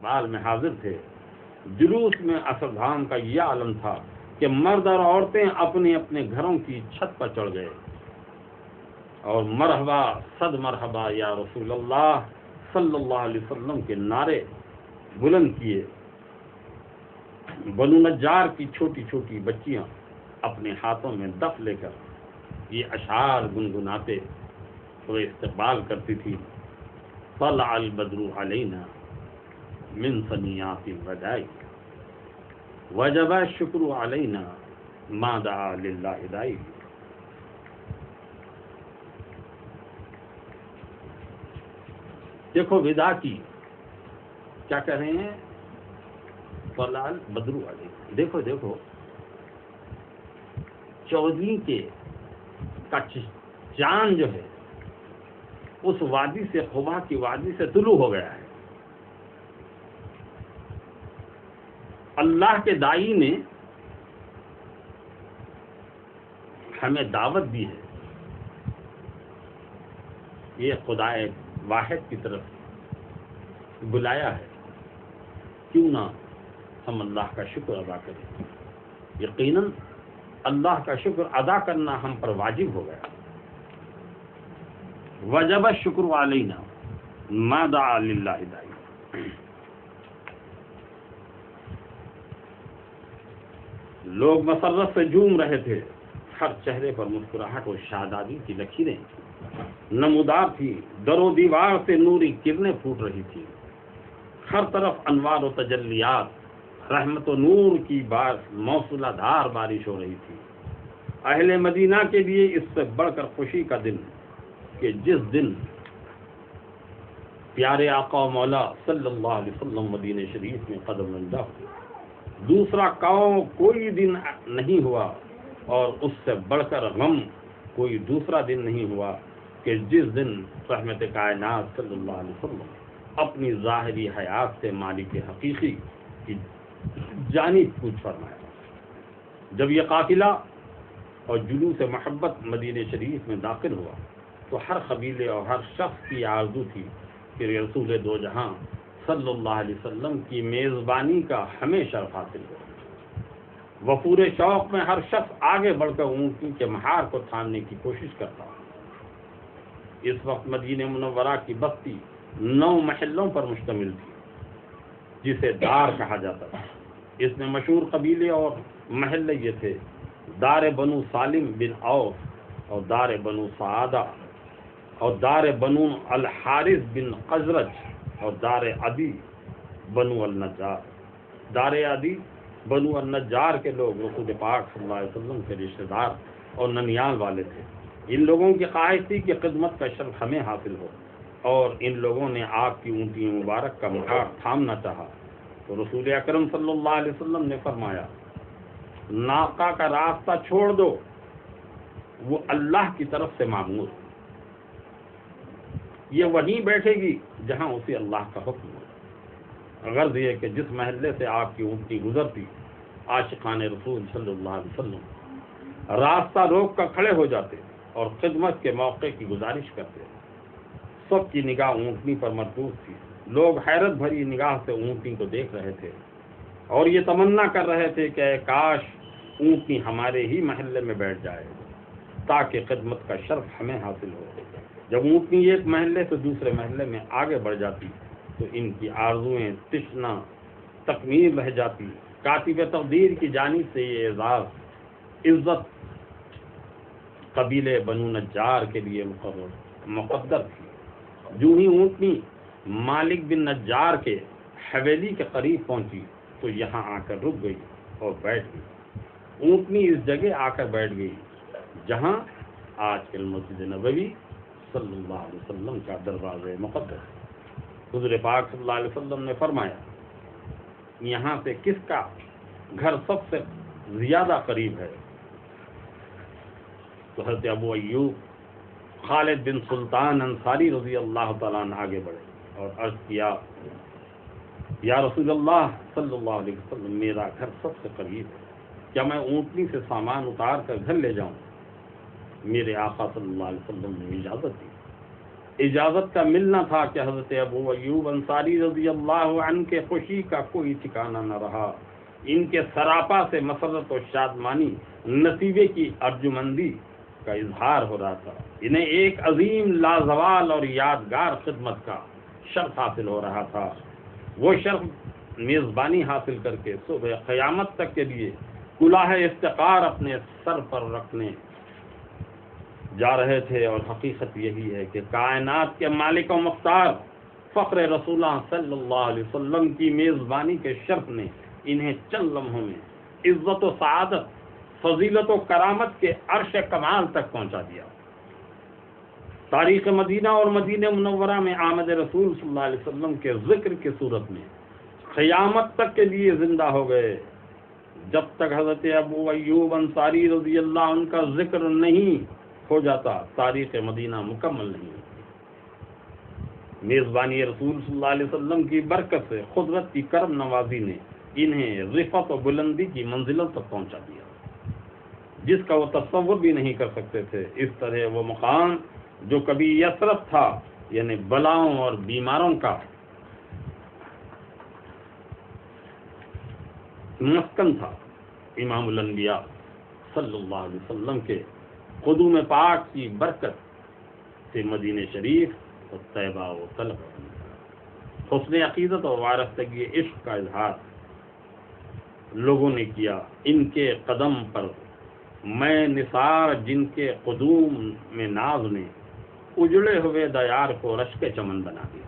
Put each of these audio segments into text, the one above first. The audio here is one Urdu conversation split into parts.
استقبال میں حاضر تھے۔ جلوس میں اصردھام کا یہ عالم تھا کہ مرد اور عورتیں اپنے اپنے گھروں کی چھت پر چڑھ گئے اور مرحبا صد مرحبا یا رسول اللہ صلی اللہ علیہ وسلم کے نعرے بلند کیے۔ بنو نجار کی چھوٹی چھوٹی بچیاں اپنے ہاتھوں میں دف لے کر یہ اشعار گنگناتے ہوئے استقبال کرتی تھی۔ طلع البدر علینا من ثنیات الوداع وجب الشکر علینا ما دعا للہ داعی۔ دیکھو ودا کی کیا کہہ رہے ہیں؟ طلع البدر علینا، دیکھو دیکھو 14 کے کا چاند جو ہے اس وادی سے، خبا کی وادی سے طلوع ہو گیا ہے۔ اللہ کے داعی نے ہمیں دعوت دی ہے، یہ خدا واحد کی طرف بلایا ہے، کیوں نہ ہم اللہ کا شکر ادا کریں۔ یقیناً اللہ کا شکر ادا کرنا ہم پر واجب ہو گیا۔ وجب الشکر علینا ما دعا للہ داعی۔ لوگ مسرت سے جھوم رہے تھے، ہر چہرے پر مسکراہٹ اور شادابی کی لکیریں نمودار تھی، در و دیوار سے نوری کرنیں پھوٹ رہی تھی، ہر طرف انوار و تجلیات، رحمت و نور کی موصولہ دھار بارش ہو رہی تھی۔ اہل مدینہ کے لیے اس سے بڑھ کر خوشی کا دن کہ جس دن پیارے آقا و مولا صلی اللہ علیہ وسلم مدینہ شریف میں قدم رنجہ ہوئے، دوسرا کوئی دن نہیں ہوا اور اس سے بڑھ کر غم کوئی دوسرا دن نہیں ہوا کہ جس دن رحمت کائنات صلی اللہ علیہ وسلم اپنی ظاہری حیات سے مالک حقیقی کی جانب کوچ فرمایا۔ جب یہ قافلہ اور جلوس محبت مدینہ شریف میں داخل ہوا تو ہر قبیلے اور ہر شخص کی آرزو تھی کہ رسول دو جہاں صلی اللہ علیہ وسلم کی میزبانی کا ہمیں شرف حاصل ہو۔ وفور شوق میں ہر شخص آگے بڑھ کر اونٹنی کے مہار کو تھامنے کی کوشش کرتا۔ اس وقت مدینہ منورہ کی بستی 9 محلوں پر مشتمل تھی، جسے دار کہا جاتا تھا۔ اس میں مشہور قبیلے اور محلے یہ تھے: دار بنو سالم بن عوف اور دار بنو سعادہ اور دار بنو الحارث بن خزرج اور دار عدی بنو النجار۔ دار عدی بنو النجار کے لوگ رسول پاک صلی اللہ علیہ وسلم کے رشتہ دار اور ننیال والے تھے۔ ان لوگوں کی خواہش تھی کہ خدمت کا شرف ہمیں حاصل ہو، اور ان لوگوں نے آپ کی اونٹی مبارک کا مہار تھامنا چاہا تو رسول اکرم صلی اللہ علیہ وسلم نے فرمایا، ناقہ کا راستہ چھوڑ دو، وہ اللہ کی طرف سے معمور، یہ وہیں بیٹھے گی جہاں اسے اللہ کا حکم ہو۔ غرض یہ کہ جس محلے سے آپ کی اونٹی گزرتی، عاشقان رسول صلی اللہ علیہ وسلم راستہ روک کر کھڑے ہو جاتے اور خدمت کے موقع کی گزارش کرتے۔ سب کی نگاہ اونٹنی پر مرکوز تھی، لوگ حیرت بھری نگاہ سے اونٹنی کو دیکھ رہے تھے اور یہ تمنا کر رہے تھے کہ کاش اونٹنی ہمارے ہی محلے میں بیٹھ جائے تاکہ خدمت کا شرف ہمیں حاصل ہو۔ جب اونٹنی ایک محلے سے دوسرے محلے میں آگے بڑھ جاتی تو ان کی آرزویں تشنا تکمیل رہ جاتی۔ کاتب تقدیر کی جانب سے یہ اعزاز عزت قبیلے بنو نجار کے لیے مقدر تھی۔ جو ہی اونٹنی مالک بن نجار کے حویلی کے قریب پہنچی تو یہاں آ کر رک گئی اور بیٹھ گئی۔ اونٹنی اس جگہ آ کر بیٹھ گئی جہاں آج کل مسجد نبوی صلی اللہ علیہ وسلم کا دروازہ مقدس۔ حضور پاک صلی اللہ علیہ وسلم نے فرمایا، یہاں سے کس کا گھر سب سے زیادہ قریب ہے؟ تو حضرت ابو ایوب خالد بن سلطان انصاری رضی اللہ تعالیٰ عنہ آگے بڑھے اور عرض کیا، یا رسول اللہ صلی اللہ علیہ وسلم، میرا گھر سب سے قریب ہے، کیا میں اونٹنی سے سامان اتار کر گھر لے جاؤں؟ میرے آقا صلی اللہ علیہ وسلم نے اجازت دی۔ اجازت کا ملنا تھا کہ حضرت ابو ایوب انصاری رضی اللہ عنہ کے خوشی کا کوئی ٹھکانہ نہ رہا. ان کے سراپا سے مسرت و شادمانی نصیبے کی ارجمندی کا اظہار ہو رہا تھا. انہیں ایک عظیم لازوال اور یادگار خدمت کا شرف حاصل ہو رہا تھا. وہ شرف میزبانی حاصل کر کے صبح قیامت تک کے لیے کلاه افتخار اپنے سر پر رکھنے جا رہے تھے. اور حقیقت یہی ہے کہ کائنات کے مالک و مختار فخر رسول اللہ صلی اللہ علیہ وسلم کی میزبانی کے شرف نے انہیں چند لمحوں میں عزت و سعادت، فضیلت و کرامت کے عرش کمال تک پہنچا دیا. تاریخ مدینہ اور مدینہ منورہ میں آمد رسول صلی اللہ علیہ وسلم کے ذکر کی صورت میں قیامت تک کے لیے زندہ ہو گئے. جب تک حضرت ابو ایوب انصاری رضی اللہ عنہ کا ذکر نہیں ہو جاتا تاریخ مدینہ مکمل نہیں ہوتی. میزبانی رسول صلی اللہ علیہ وسلم کی برکت سے قدرت کی کرم نوازی نے انہیں رفعت و بلندی کی منزلوں تک پہنچا دیا جس کا وہ تصور بھی نہیں کر سکتے تھے. اس طرح وہ مقام جو کبھی یثرب تھا، یعنی بلاؤں اور بیماروں کا مسکن تھا، امام الانبیاء صلی اللہ علیہ وسلم کے قدوم پاک کی برکت سے مدینہ شریف اور طیبہ و طلب حسن عقیدت اور وارستگی عشق کا اظہار لوگوں نے کیا. ان کے قدم پر میں نثار جن کے قدوم میں ناز نے اجڑے ہوئے دیار کو رشک چمن بنا دیا.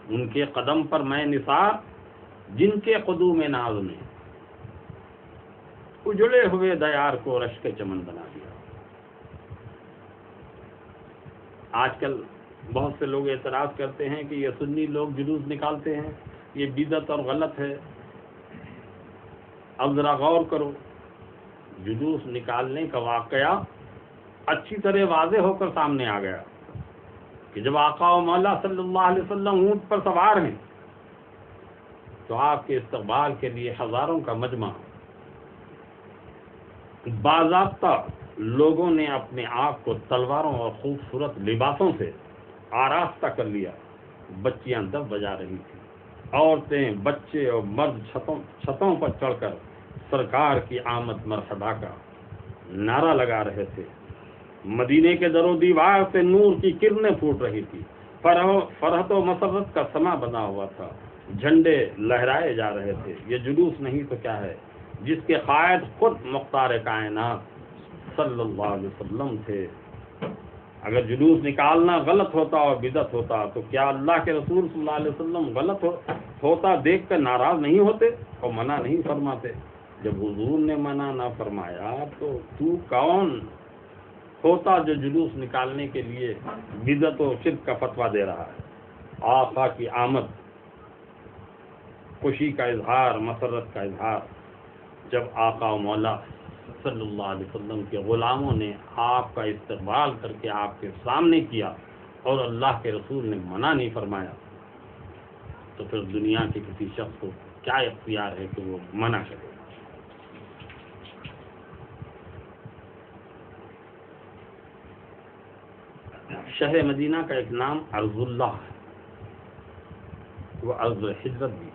ان کے قدم پر میں نثار جن کے قدوم ناز نے اجڑے ہوئے دیار کو رشک چمن بنا دیا. آج کل بہت سے لوگ اعتراض کرتے ہیں کہ یہ سنی لوگ جلوس نکالتے ہیں، یہ بدعت اور غلط ہے. اب ذرا غور کرو، جلوس نکالنے کا واقعہ اچھی طرح واضح ہو کر سامنے آ گیا کہ جب آقا و مولا صلی اللہ علیہ وسلم اونٹ پر سوار ہیں تو آپ کے استقبال کے لیے ہزاروں کا مجمع باضابطہ لوگوں نے اپنے آپ کو تلواروں اور خوبصورت لباسوں سے آراستہ کر لیا. بچیاں دف بجا رہی تھیں، عورتیں، بچے اور مرد چھتوں پر چڑھ کر سرکار کی آمد مرحبا کا نعرہ لگا رہے تھے. مدینے کے در و دیوار سے نور کی کرنیں پھوٹ رہی تھی. فرحت و مسرت کا سما بنا ہوا تھا. جھنڈے لہرائے جا رہے تھے. یہ جلوس نہیں تو کیا ہے جس کے قائد خود مختار کائنات صلی اللہ علیہ وسلم تھے. اگر جلوس نکالنا غلط ہوتا اور بدعت ہوتا تو کیا اللہ کے رسول صلی اللہ علیہ وسلم غلط ہوتا دیکھ کر ناراض نہیں ہوتے اور منع نہیں فرماتے؟ جب حضور نے منع نہ فرمایا تو کون ہوتا جو جلوس نکالنے کے لیے بدعت و شرک کا فتویٰ دے رہا ہے؟ آقا کی آمد، خوشی کا اظہار، مسرت کا اظہار. جب آقا و مولا صلی اللہ علیہ وسلم کے غلاموں نے آپ کا استقبال کر کے آپ کے سامنے کیا اور اللہ کے رسول نے منع نہیں فرمایا تو پھر دنیا کے کسی شخص کو کیا اختیار ہے کہ وہ منع کرے؟ شہر مدینہ کا ایک نام ارض اللہ ہے، وہ ارض حجرت بھی،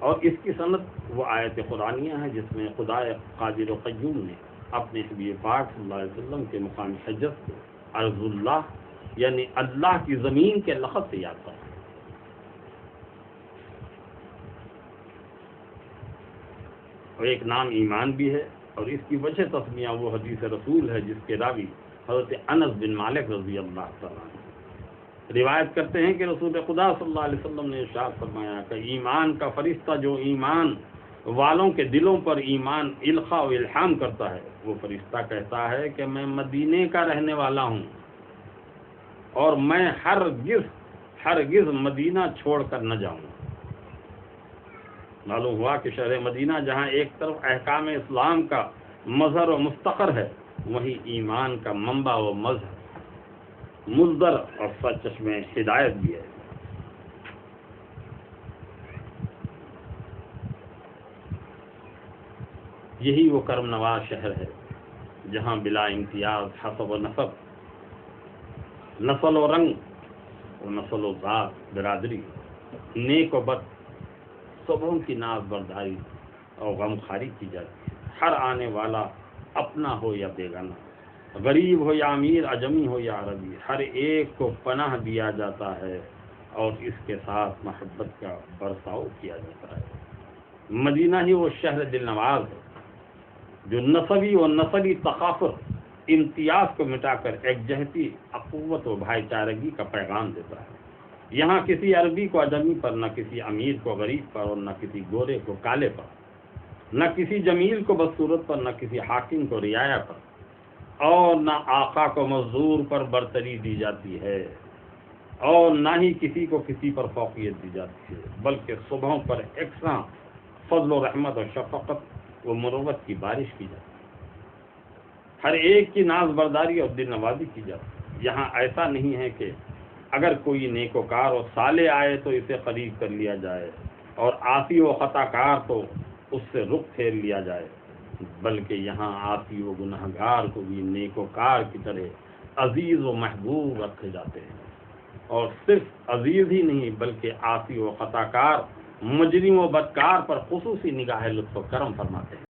اور اس کی صنعت وہ آیت قرآنیہ ہے جس میں خدا قادر و قیوم نے اپنے حبیب پاک صلی اللہ علیہ وسلم کے مقام حجت کو ارض اللہ یعنی اللہ کی زمین کے لقب سے یاد کرا. اور ایک نام ایمان بھی ہے، اور اس کی وجہ تسمیہ وہ حدیث رسول ہے جس کے راوی حضرت انس بن مالک رضی اللہ تعالیٰ عنہ روایت کرتے ہیں کہ رسول خدا صلی اللہ علیہ وسلم نے ارشاد فرمایا کہ ایمان کا فرشتہ جو ایمان والوں کے دلوں پر ایمان القاء و الہام کرتا ہے، وہ فرشتہ کہتا ہے کہ میں مدینے کا رہنے والا ہوں اور میں ہرگز مدینہ چھوڑ کر نہ جاؤں. معلوم ہوا کہ شہر مدینہ جہاں ایک طرف احکام اسلام کا مظہر و مستقر ہے، وہیں ایمان کا منبع و مظہر، مصدر اور سرچشمہ ہدایت بھی ہے. یہی وہ کرم نواز شہر ہے جہاں بلا امتیاز حسب و نسب نسل و رنگ و نسل و ذات برادری، نیک و بد سبوں کی ناز برداری اور غم خاری کی جاتی ہے۔ ہر آنے والا اپنا ہو یا بیگانہ، غریب ہو یا امیر، اجمی ہو یا عربی، ہر ایک کو پناہ دیا جاتا ہے اور اس کے ساتھ محبت کا برتاؤ کیا جاتا ہے۔ مدینہ ہی وہ شہر دل نواز ہے جو نسبی و نسلی تفاخر، امتیاز کو مٹا کر ایک جہتی اخوت و بھائی چارگی کا پیغام دیتا ہے۔ یہاں کسی عربی کو اجمی پر، نہ کسی امیر کو غریب پر، اور نہ کسی گورے کو کالے پر، نہ کسی جمیل کو بدصورت پر، نہ کسی حاکم کو رعایا پر، اور نہ آقا کو مزدور پر برتری دی جاتی ہے، اور نہ ہی کسی کو کسی پر فوقیت دی جاتی ہے، بلکہ صبحوں پر یکساں فضل و رحمت اور شفقت و مروت کی بارش کی جاتی ہے۔ ہر ایک کی ناز برداری اور دل نوازی کی جاتی ہے۔ یہاں ایسا نہیں ہے کہ اگر کوئی نیکوکار اور صالح آئے تو اسے قریب کر لیا جائے، اور عاصی و خطا کار تو اس سے رخ پھیر لیا جائے، بلکہ یہاں عاصی و گنہگار کو بھی نیکوکار کی طرح عزیز و محبوب رکھے جاتے ہیں، اور صرف عزیز ہی نہیں بلکہ عاصی و خطا کار، مجرم و بدکار پر خصوصی نگاہ لطف و کرم فرماتے ہیں۔